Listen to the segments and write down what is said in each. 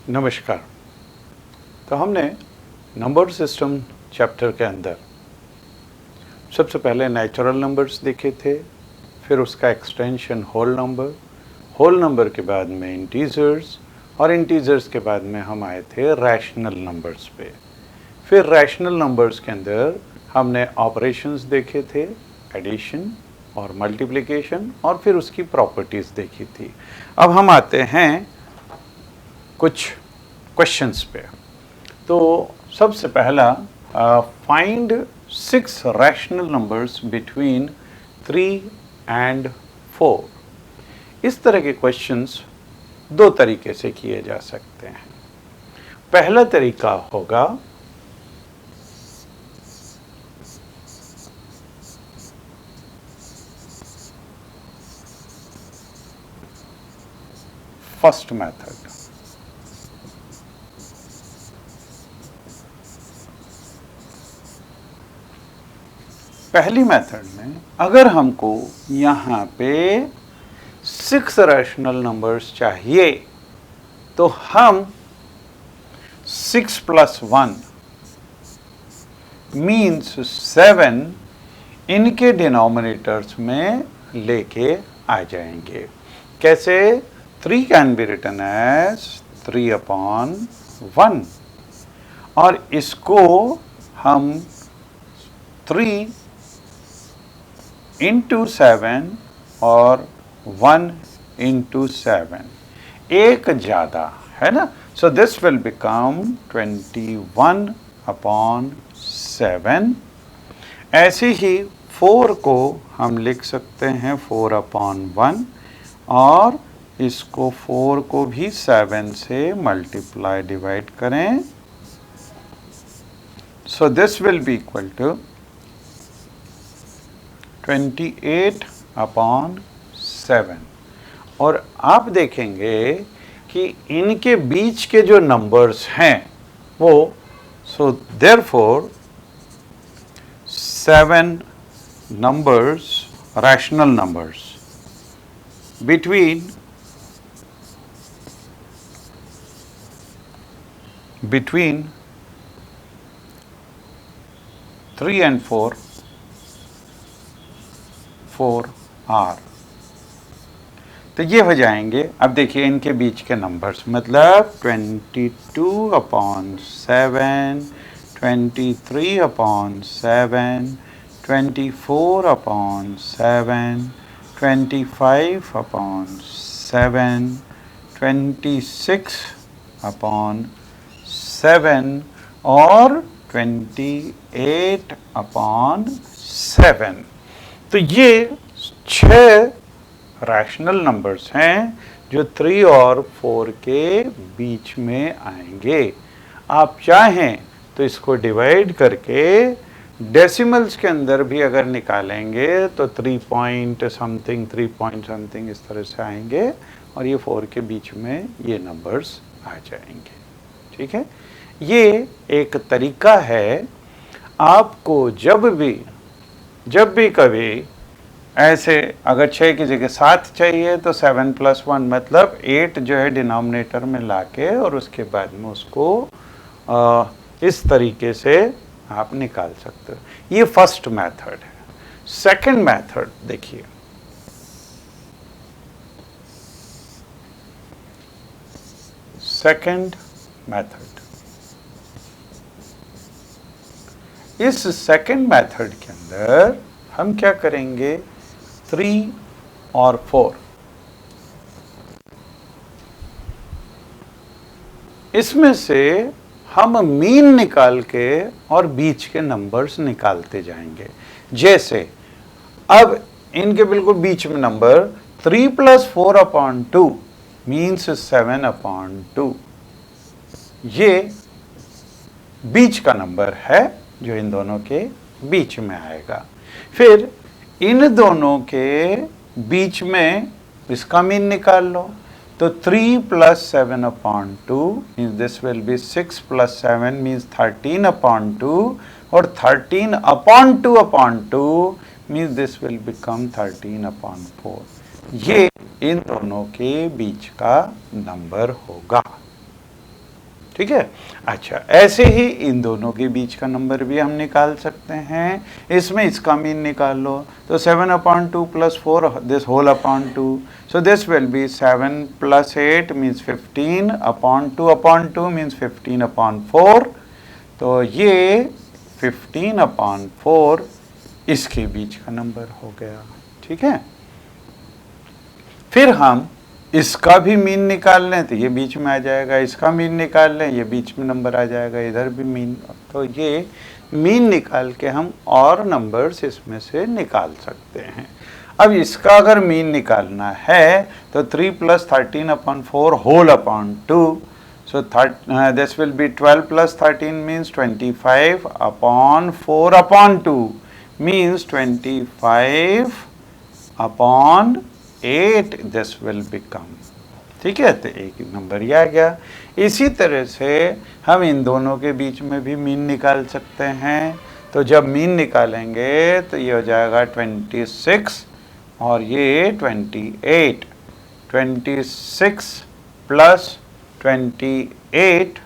नमस्कार। तो हमने नंबर सिस्टम चैप्टर के अंदर सबसे पहले नेचुरल नंबर्स देखे थे, फिर उसका एक्सटेंशन होल नंबर के बाद में इंटीजर्स, और इंटीजर्स के बाद में हम आए थे रैशनल नंबर्स पे। फिर रैशनल नंबर्स के अंदर हमने ऑपरेशंस देखे थे, एडिशन और मल्टीप्लिकेशन, और फिर उसकी प्रॉपर्टीज़ देखी थी। अब हम आते हैं कुछ क्वेश्चंस पे। तो सबसे पहला, find 6 rational numbers between 3 and 4। इस तरह के क्वेश्चंस दो तरीके से किए जा सकते हैं। पहला तरीका होगा फर्स्ट मेथड। पहली मेथड में अगर हमको यहाँ पे 6 रैशनल नंबर्स चाहिए तो हम 6 + 1 मीन्स 7 इनके डिनोमिनेटर्स में लेके आ जाएंगे। कैसे? 3 कैन बी रिटन एज 3/1, और इसको हम 3 × 7 और 1 × 7, एक ज़्यादा है ना। सो दिस विल बिकम 21/7। ऐसे ही 4 को हम लिख सकते हैं 4/1, और इसको 4 को भी 7 से मल्टीप्लाई डिवाइड करें। So this will be equal to 28/7। और आप देखेंगे कि इनके बीच के जो नंबर्स हैं वो, so therefore 7 numbers, rational numbers between 3 and 4 are. तो ये हो जाएंगे। अब देखिए इनके बीच के नंबर्स, मतलब 22/7, 23/7, 24/7, 25/7, 26/7 और 28/7। तो ये 6 रैशनल नंबर्स हैं जो 3 और 4 के बीच में आएंगे। आप चाहें तो इसको डिवाइड करके डेसिमल्स के अंदर भी अगर निकालेंगे तो 3 पॉइंट समथिंग इस तरह से आएंगे, और ये 4 के बीच में ये नंबर्स आ जाएंगे। ठीक है, ये एक तरीका है। आपको जब भी कभी ऐसे अगर 6 की जगह 7 चाहिए तो 7 + 1 मतलब 8 जो है डिनोमिनेटर में लाके, और उसके बाद में उसको इस तरीके से आप निकाल सकते हो। ये फर्स्ट मेथड है। सेकंड मेथड देखिए, सेकंड मेथड। इस सेकंड मेथड के अंदर हम क्या करेंगे, 3 और 4, इसमें से हम मीन निकाल के और बीच के नंबर्स निकालते जाएंगे। जैसे अब इनके बिल्कुल बीच में नंबर 3 + 4/2 मीन्स 7/2, ये बीच का नंबर है जो इन दोनों के बीच में आएगा। फिर इन दोनों के बीच में इसका मीन निकाल लो, तो 3 + 7/2 means this will B 6 + 7 means 13/2, और 13/2/2 मीन्स दिस विल बिकम 13/4। ये इन दोनों के बीच का नंबर होगा। ठीक है। अच्छा, ऐसे ही इन दोनों के बीच का नंबर भी हम निकाल सकते हैं। इसमें इसका मीन निकाल लो, तो 7/2 + 4 this whole upon 2, so this will be 7 + 8 means 15/2 means 15/4, तो ये 15/4 इसके बीच का नंबर हो गया। ठीक है, फिर हम इसका भी मीन निकाल लें तो ये बीच में आ जाएगा, इसका मीन निकाल लें ये बीच में नंबर आ जाएगा, इधर भी मीन, तो ये मीन निकाल के हम और नंबर्स इसमें से निकाल सकते हैं। अब इसका अगर मीन निकालना है तो 3 + 13/4 whole upon 2, so this will be 12 + 13 means 25/4/2 means 25/8 this will become। ठीक है, तो एक नंबर ये आ गया। इसी तरह से हम इन दोनों के बीच में भी मीन निकाल सकते हैं, तो जब मीन निकालेंगे तो ये हो जाएगा 26 और ये 28, 26 + 28,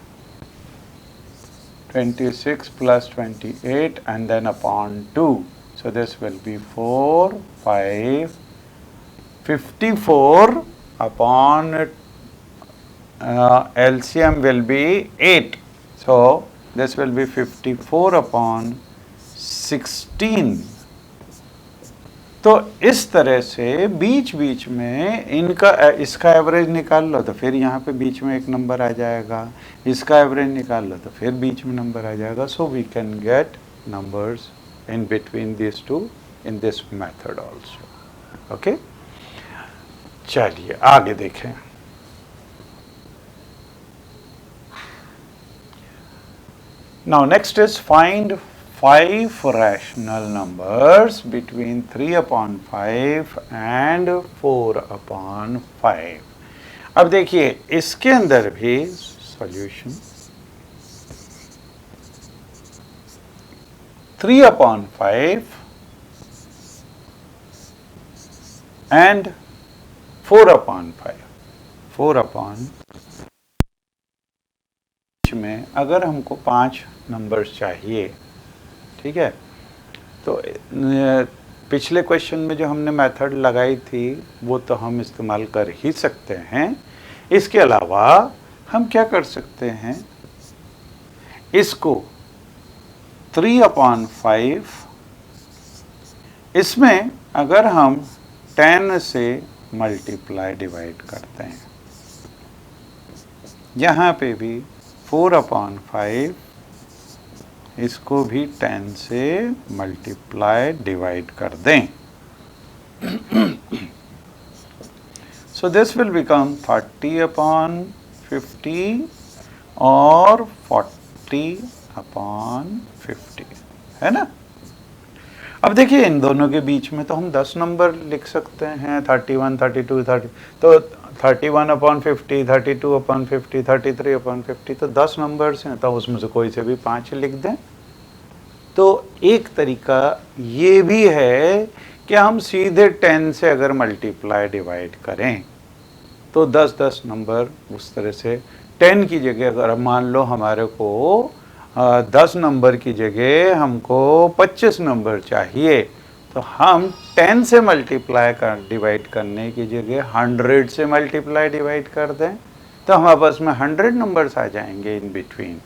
26 + 28 and then upon 2, so this will be 4, 5, 54 upon LCM will be 8, so this will be 54/16। तो इस तरह से बीच बीच में इनका इसका एवरेज निकाल लो तो फिर यहाँ पे बीच में एक नंबर आ जाएगा, इसका एवरेज निकाल लो तो फिर बीच में नंबर आ जाएगा। So we can get numbers in between this two in this method also. Okay, चलिए आगे देखें। Now next is find 5 rational numbers between 3/5 and 4/5। अब देखिए इसके अंदर भी सॉल्यूशन 3/5 and 4/5। 4/5 में अगर हमको 5 नंबर्स चाहिए, ठीक है, तो पिछले क्वेश्चन में जो हमने मेथड लगाई थी वो तो हम इस्तेमाल कर ही सकते हैं। इसके अलावा हम क्या कर सकते हैं, इसको 3/5 इसमें अगर हम 10 से मल्टीप्लाई डिवाइड करते हैं, यहाँ पे भी 4/5 इसको भी 10 से मल्टीप्लाई डिवाइड कर दें, सो दिस विल बिकम 30/50 और 40/50, है ना। अब देखिए इन दोनों के बीच में तो हम 10 नंबर लिख सकते हैं, 31, 32, 30, तो 31/50, 32/50, 33/50, तो 10 नंबर्स हैं, तो उसमें से कोई से भी 5 लिख दें। तो एक तरीका ये भी है कि हम सीधे 10 से अगर मल्टीप्लाई डिवाइड करें तो 10-10 नंबर उस तरह से 10 की जगह अगर मान लो हमारे को 10 नंबर की जगह हमको 25 नंबर चाहिए, तो हम 10 से मल्टीप्लाई डिवाइड करने की जगह 100 से मल्टीप्लाई डिवाइड कर दें, तो हमारे पास में 100 नंबर्स आ जाएंगे in between.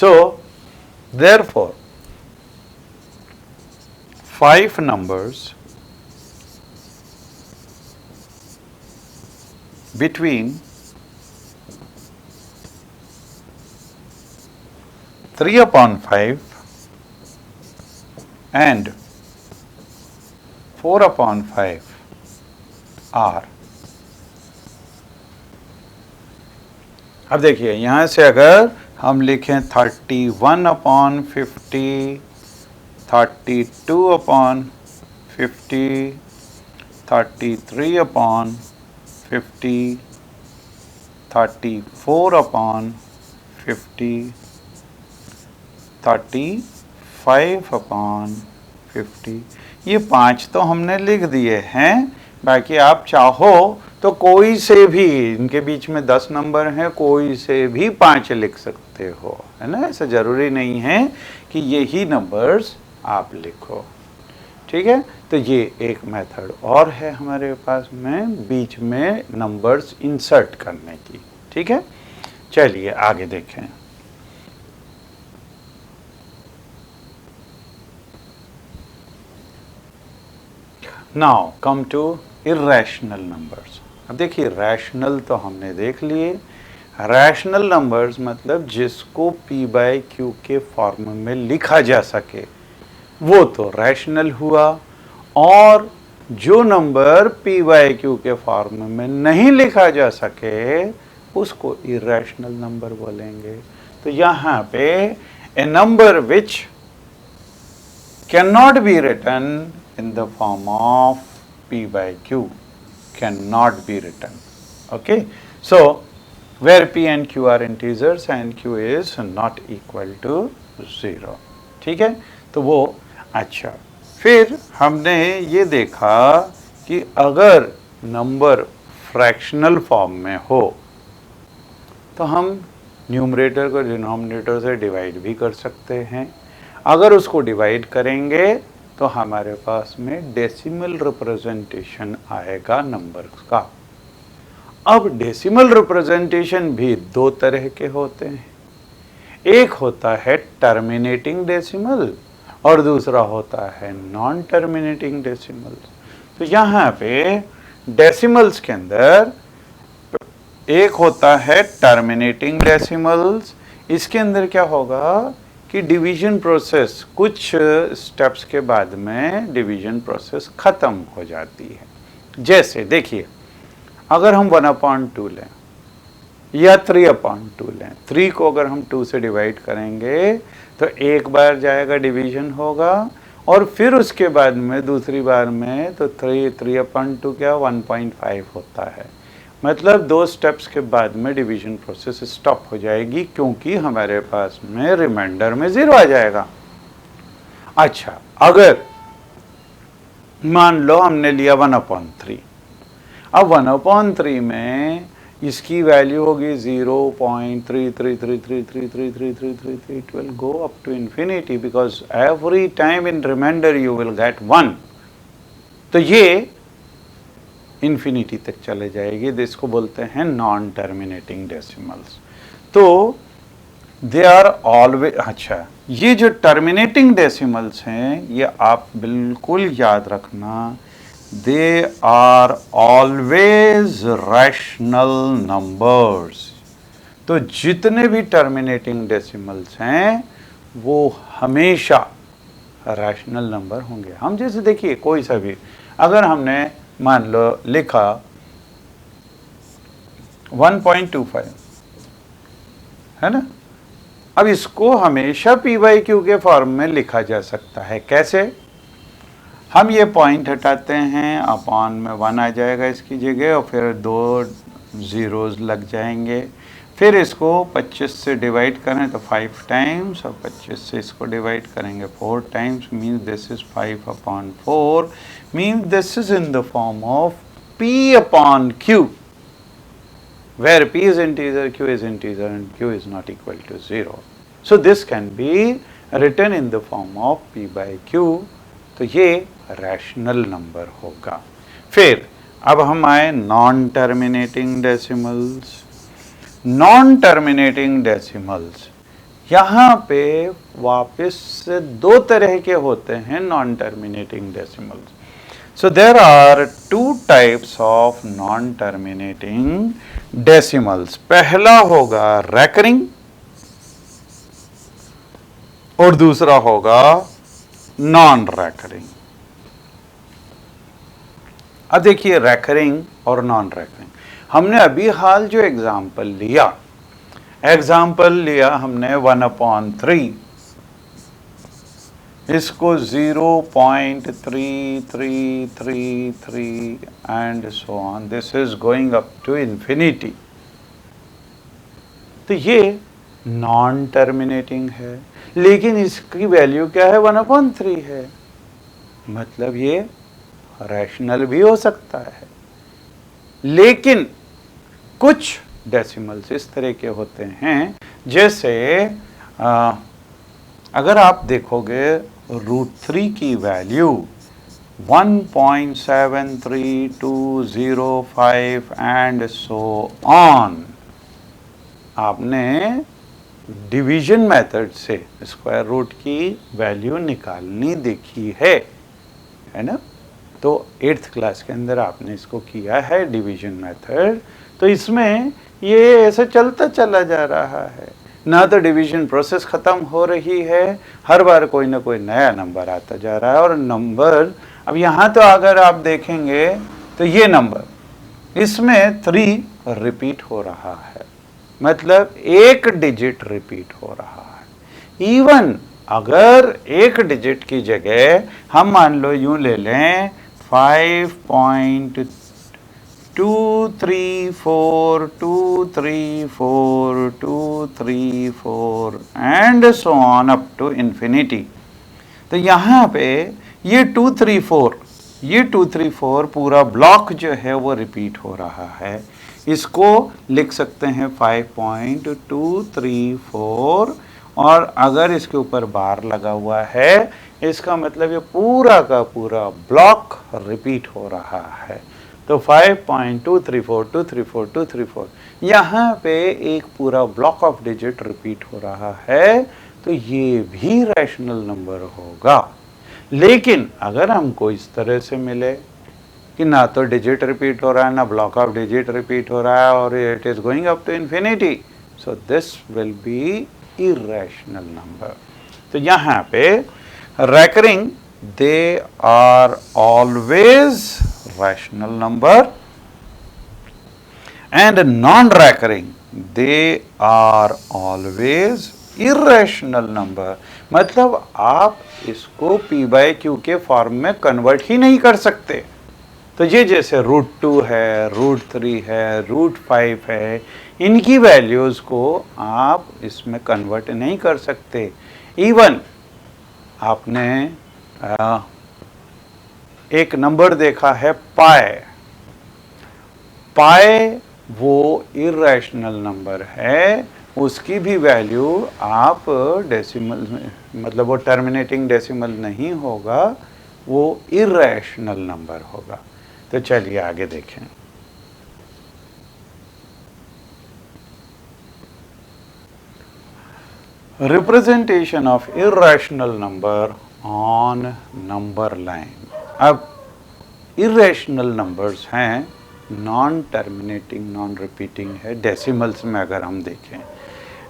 So therefore 5 numbers between 3/5 and 4/5 are, अब देखिए यहाँ से अगर हम लिखें 31/50, 32/50, 33/50, 34/50, 35/50, ये 5 तो हमने लिख दिए हैं। बाकी आप चाहो तो कोई से भी, इनके बीच में 10 नंबर हैं, कोई से भी 5 लिख सकते सकते हो, है ना। ऐसा ज़रूरी नहीं है कि यही नंबर्स आप लिखो, ठीक है। तो ये एक मेथड और है हमारे पास में बीच में नंबर्स इंसर्ट करने की, ठीक है। चलिए आगे देखें। Now come to irrational numbers. अब देखिए, रैशनल तो हमने देख लिए। रैशनल नंबर्स मतलब जिसको p बाय क्यू के फॉर्म में लिखा जा सके वो तो रैशनल हुआ, और जो नंबर p बाय क्यू के फॉर्म में नहीं लिखा जा सके उसको इर्रेशनल नंबर बोलेंगे। तो यहाँ पे a number which can not be written in the form of p by q cannot be written. Okay, so where p and q are integers and q is not equal to 0, ठीक है। तो वो अच्छा, फिर हमने ये देखा कि अगर नंबर फ्रैक्शनल फॉर्म में हो तो हम न्यूमरेटर को डिनोमिनेटर से डिवाइड भी कर सकते हैं। अगर उसको डिवाइड करेंगे तो हमारे पास में डेसिमल रिप्रेजेंटेशन आएगा नंबर का। अब डेसिमल रिप्रेजेंटेशन भी दो तरह के होते हैं, एक होता है टर्मिनेटिंग डेसिमल और दूसरा होता है नॉन टर्मिनेटिंग डेसिमल। तो यहाँ पे डेसिमल्स के अंदर एक होता है टर्मिनेटिंग डेसिमल्स। इसके अंदर क्या होगा कि डिवीजन प्रोसेस कुछ स्टेप्स के बाद में डिवीजन प्रोसेस ख़त्म हो जाती है। जैसे देखिए, अगर हम 1/2 लें या 3/2 लें, 3 को अगर हम 2 से डिवाइड करेंगे तो एक बार जाएगा डिवीजन होगा, और फिर उसके बाद में दूसरी बार में तो 3/2 क्या 1.5 होता है। मतलब 2 स्टेप्स के बाद में डिवीजन प्रोसेस स्टॉप हो जाएगी, क्योंकि हमारे पास में रिमाइंडर में 0 आ जाएगा। अच्छा, अगर मान लो हमने लिया 1/3, अब 1/3 में इसकी वैल्यू होगी 0.3333333333, it will go up to infinity because every time in reminder you will get 1। तो ये इन्फिनिटी तक चले जाएगी। इसको बोलते हैं नॉन टर्मिनेटिंग डेसिमल्स। तो दे आर ऑलवेज, अच्छा, ये जो टर्मिनेटिंग डेसिमल्स हैं ये आप बिल्कुल याद रखना, they are always rational numbers. तो जितने भी टर्मिनेटिंग डेसिमल्स हैं वो हमेशा रैशनल नंबर होंगे। हम जैसे देखिए, कोई सा भी अगर हमने मान लो लिखा 1.25, है ना। अब इसको हमेशा p बाई क्यू के फॉर्म में लिखा जा सकता है। कैसे? हम ये पॉइंट हटाते हैं, अपॉन में 1 आ जाएगा इसकी जगह, और फिर 2 ज़ीरोज़ लग जाएंगे। फिर इसको 25 से डिवाइड करें तो 5 टाइम्स, और 25 से इसको डिवाइड करेंगे 4 times, means this is 5/4, means this is in the form of p/q, where p is integer, q is integer, and q is not equal to 0. So this can be written in the form of p by q. तो ये rational number होगा। फिर अब हम आए non terminating decimals. Non terminating decimals यहाँ पे वापस से 2 तरह के होते हैं non terminating decimals. So there are 2 types of non-terminating decimals. पहला होगा recurring और दूसरा होगा non-recurring। अब देखिए, recurring और non-recurring, हमने अभी हाल जो एग्जाम्पल लिया हमने 1/3, इसको 0.3333 and so on, this is going up to infinity. तो ये नॉन टर्मिनेटिंग है, लेकिन इसकी वैल्यू क्या है 1/3 है, मतलब ये रैशनल भी हो सकता है। लेकिन कुछ डेसिमल्स इस तरह के होते हैं जैसे अगर आप देखोगे √3 की वैल्यू 1.73205 एंड सो ऑन, आपने डिवीजन मेथड से स्क्वायर रूट की वैल्यू निकालनी देखी है ना। तो 8th क्लास के अंदर आपने इसको किया है डिवीजन मेथड। तो इसमें ये ऐसे चलता चला जा रहा है, ना तो डिवीजन प्रोसेस ख़त्म हो रही है, हर बार कोई ना कोई नया नंबर आता जा रहा है। और नंबर अब यहाँ तो अगर आप देखेंगे तो ये नंबर इसमें 3 रिपीट हो रहा है, मतलब एक डिजिट रिपीट हो रहा है। इवन अगर एक डिजिट की जगह हम मान लो यूं ले लें 5.234 and so on up to infinity. तो यहाँ पे ये 234 पूरा ब्लॉक जो है वो रिपीट हो रहा है। इसको लिख सकते हैं 5.234, और अगर इसके ऊपर बार लगा हुआ है इसका मतलब ये पूरा का पूरा ब्लॉक रिपीट हो रहा है। तो 5.234 यहाँ पे एक पूरा ब्लॉक ऑफ डिजिट रिपीट हो रहा है, तो ये भी रैशनल नंबर होगा। लेकिन अगर हमको इस तरह से मिले कि ना तो डिजिट रिपीट हो रहा है ना ब्लॉक ऑफ डिजिट रिपीट हो रहा है और it is going up to infinity, so this will be irrational number। तो यहाँ पे recurring they are always rational number and non-recurring they are always irrational number। मतलब आप इसको p/q के फॉर्म में कन्वर्ट ही नहीं कर सकते। तो ये जैसे √2 है, √3 है, √5 है, इनकी वैल्यूज़ को आप इसमें कन्वर्ट नहीं कर सकते। इवन आपने एक नंबर देखा है पाई वो इर्रेशनल नंबर है, उसकी भी वैल्यू आप डेसिमल में, मतलब वो टर्मिनेटिंग डेसिमल नहीं होगा, वो इर्रेशनल नंबर होगा। तो चलिए आगे देखें। Representation of irrational number on number line. अब इर्रेशनल नंबर्स हैं, नॉन टर्मिनेटिंग नॉन रिपीटिंग है डेसिमल्स में अगर हम देखें,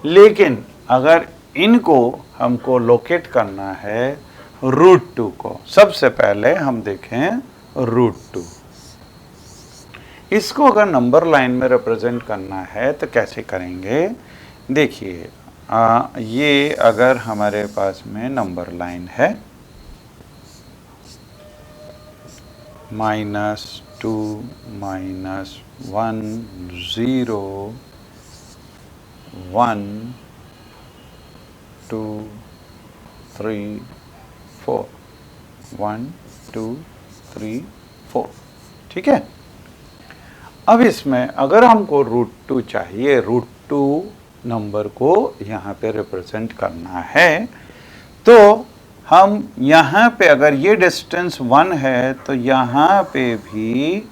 लेकिन अगर इनको हमको लोकेट करना है √2 को, सबसे पहले हम देखें √2। इसको अगर नंबर लाइन में रिप्रेजेंट करना है तो कैसे करेंगे? देखिए ये अगर हमारे पास में नंबर लाइन है -2 -1 0 1 2 3 4 1 2 3 4, ठीक है। अब इसमें अगर हमको √2 चाहिए, √2 नंबर को यहाँ पे रिप्रेजेंट करना है, तो हम यहाँ पे अगर ये डिस्टेंस 1 है तो यहाँ पे भी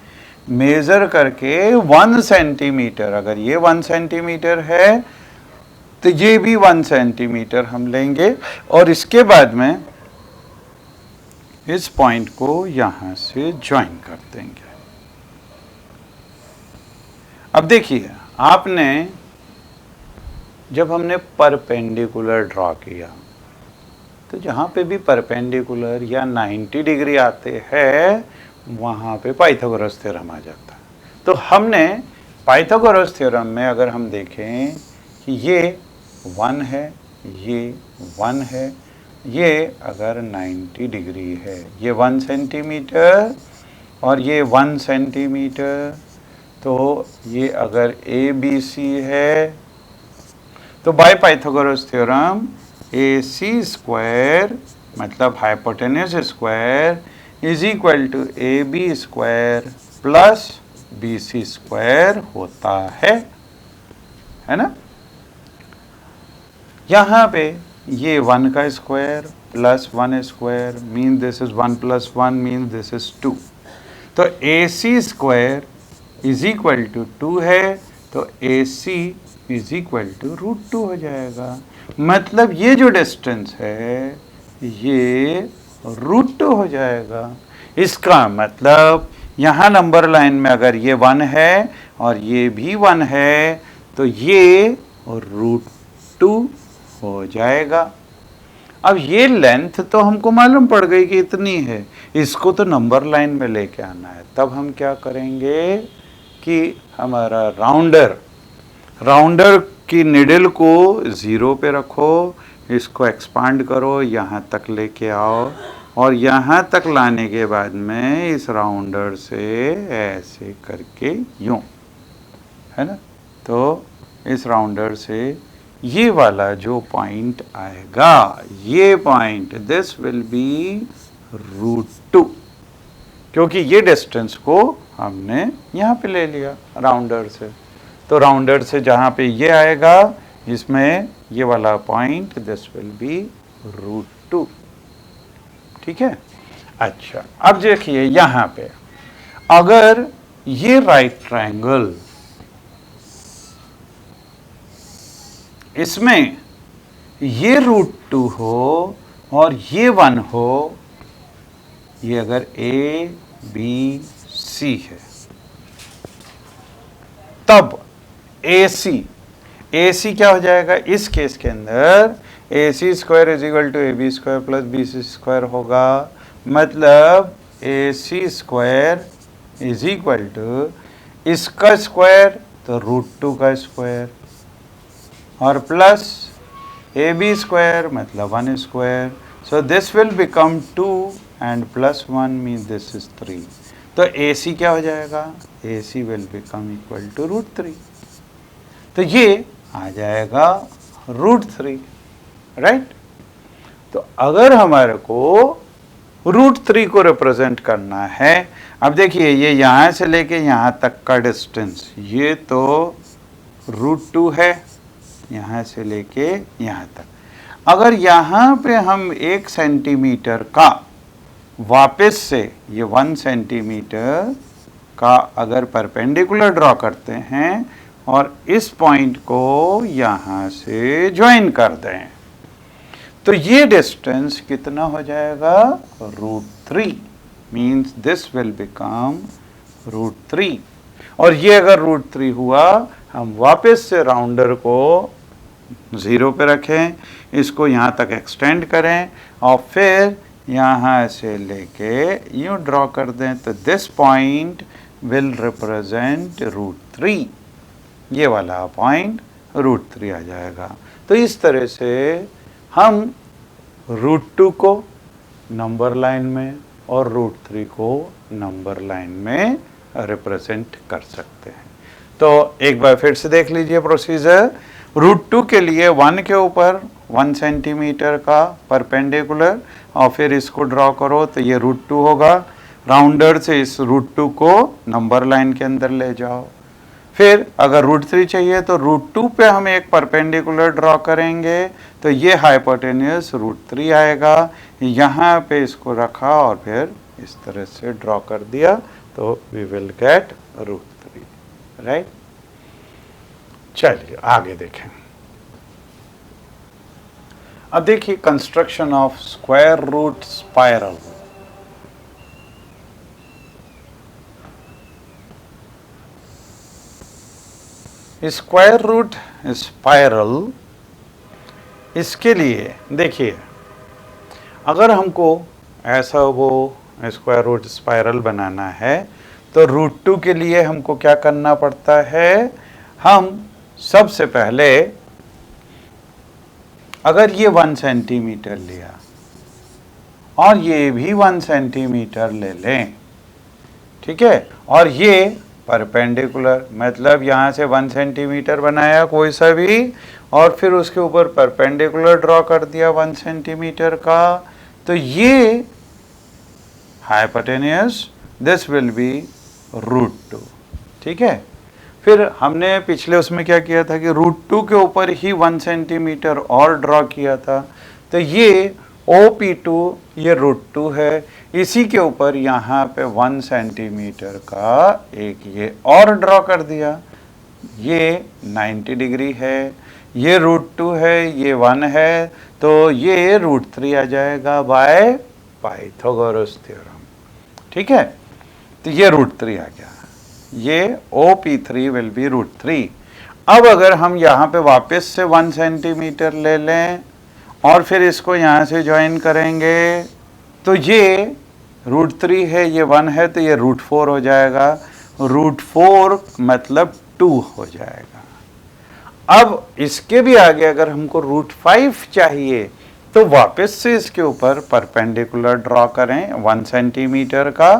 मेज़र करके 1 सेंटीमीटर, अगर ये 1 सेंटीमीटर है तो ये भी 1 सेंटीमीटर हम लेंगे, और इसके बाद में इस पॉइंट को यहाँ से ज्वाइन कर देंगे। अब देखिए आपने जब हमने परपेंडिकुलर ड्रॉ किया तो जहाँ पे भी परपेंडिकुलर या 90 डिग्री आते हैं वहाँ पे पाइथागोरस थ्योरम आ जाता है। तो हमने पाइथागोरस थ्योरम में अगर हम देखें कि ये 1 है, ये 1 है, ये अगर 90 डिग्री है, ये 1 सेंटीमीटर और ये 1 सेंटीमीटर, तो ये अगर ABC है तो बाय पाइथागोरस थ्योरम AC² मतलब hypotenuse square is equal to AB² plus BC² होता है ना। यहाँ पे ये 1 का square plus 1 square mean this is 1 plus 1 mean this is 2। तो A C square is equal to 2 है, तो A C is equal to √2 हो जाएगा। मतलब ये जो डिस्टेंस है ये √2 हो जाएगा। इसका मतलब यहाँ नंबर लाइन में अगर ये 1 है और ये भी 1 है तो ये √2 हो जाएगा। अब ये लेंथ तो हमको मालूम पड़ गई कि इतनी है, इसको तो नंबर लाइन में लेके आना है। तब हम क्या करेंगे कि हमारा राउंडर की निडल को 0 पे रखो, इसको एक्सपांड करो, यहाँ तक लेके आओ और यहाँ तक लाने के बाद में इस राउंडर से ऐसे करके यूं, है ना, तो इस राउंडर से ये वाला जो पॉइंट आएगा, ये पॉइंट दिस विल बी √2, क्योंकि ये डिस्टेंस को हमने यहाँ पे ले लिया राउंडर से। तो राउंडर से जहाँ पे ये आएगा इसमें ये वाला पॉइंट दिस विल बी √2। ठीक है। अच्छा, अब देखिए यहाँ पे अगर ये राइट ट्रायंगल इसमें ये √2 हो और ये 1 हो, ये अगर ए बी सी है, तब ए सी क्या हो जाएगा इस केस के अंदर, A C square is equal to A B square plus B C square होगा। मतलब A C square is equal to इसका स्क्वायर तो √2 का स्क्वायर और प्लस ए बी स्क्वायर मतलब 1 square. So this will become 2 and plus 1 mean this is 3। तो A सी क्या हो जाएगा, ए सी विल बिकम इक्वल टू √3। तो ये आ जाएगा √3, राइट। तो अगर हमारे को √3 को रिप्रेजेंट करना है, अब देखिए ये यहाँ से लेके यहाँ तक का डिस्टेंस ये तो √2 है, यहाँ से लेके यहाँ तक। अगर यहाँ पे हम 1 सेंटीमीटर का वापस से ये 1 सेंटीमीटर का अगर परपेंडिकुलर ड्रॉ करते हैं और इस पॉइंट को यहाँ से ज्वाइन कर दें, तो ये डिस्टेंस कितना हो जाएगा, √3 मीन्स दिस विल बिकम √3। और ये अगर √3 हुआ, हम वापस से राउंडर को 0 पे रखें, इसको यहाँ तक एक्सटेंड करें और फिर यहाँ से लेके यूँ ड्रॉ कर दें, तो दिस पॉइंट विल रिप्रेजेंट √3। ये वाला पॉइंट √3 आ जाएगा। तो इस तरह से हम √2 को नंबर लाइन में और √3 को नंबर लाइन में रिप्रेजेंट कर सकते हैं। तो एक बार फिर से देख लीजिए प्रोसीजर। √2 के लिए 1 के ऊपर 1 सेंटीमीटर का परपेंडिकुलर और फिर इसको ड्रॉ करो तो ये √2 होगा। राउंडर से इस √2 को नंबर लाइन के अंदर ले जाओ। फिर अगर √3 चाहिए तो √2 पे हम एक परपेंडिकुलर ड्रॉ करेंगे, तो ये हाइपोटेन्यूस √3 आएगा। यहाँ पे इसको रखा और फिर इस तरह से ड्रॉ कर दिया, तो वी विल गेट √3, राइट। चलिए आगे देखें। अब देखिए construction of square root spiral. Square root spiral, इसके लिए देखिए अगर हमको ऐसा वो स्क्वायर रूट स्पाइरल बनाना है तो √2 के लिए हमको क्या करना पड़ता है, हम सबसे पहले अगर ये 1 सेंटीमीटर लिया और ये भी 1 सेंटीमीटर ले लें, ठीक है, और ये परपेंडिकुलर मतलब यहाँ से 1 सेंटीमीटर बनाया कोई सा भी और फिर उसके ऊपर परपेंडिकुलर ड्रॉ कर दिया 1 सेंटीमीटर का, तो ये हाइपोटेन्यूस दिस विल बी √2, ठीक है। फिर हमने पिछले उसमें क्या किया था कि √2 के ऊपर ही 1 सेंटीमीटर और ड्रॉ किया था, तो ये OP2 ये √2 है, इसी के ऊपर यहाँ पे 1 सेंटीमीटर का एक ये और ड्रॉ कर दिया, ये 90 डिग्री है, ये √2 है, ये 1 है, तो ये √3 आ जाएगा बाय पाइथागोरस थ्योरम। ठीक है, तो ये √3 आ गया, ये OP3 विल बी √3। अब अगर हम यहाँ पे वापस से 1 सेंटीमीटर ले लें और फिर इसको यहाँ से ज्वाइन करेंगे, तो ये √3 है, ये 1 है, तो ये √4 हो जाएगा, √4 मतलब 2 हो जाएगा। अब इसके भी आगे अगर हमको √5 चाहिए तो वापस से इसके ऊपर परपेंडिकुलर ड्रॉ करें 1 सेंटीमीटर का,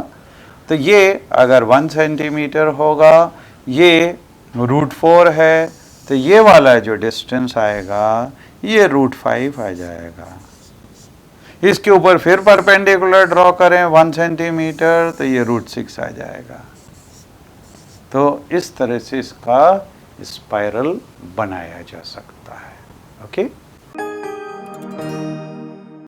तो ये अगर 1 सेंटीमीटर होगा, ये √4 है, तो ये वाला जो डिस्टेंस आएगा ये √5 आ जाएगा। इसके ऊपर फिर परपेंडिकुलर ड्रॉ करें 1 सेंटीमीटर, तो ये √6 आ जाएगा। तो इस तरह से इसका स्पाइरल बनाया जा सकता है। ओके।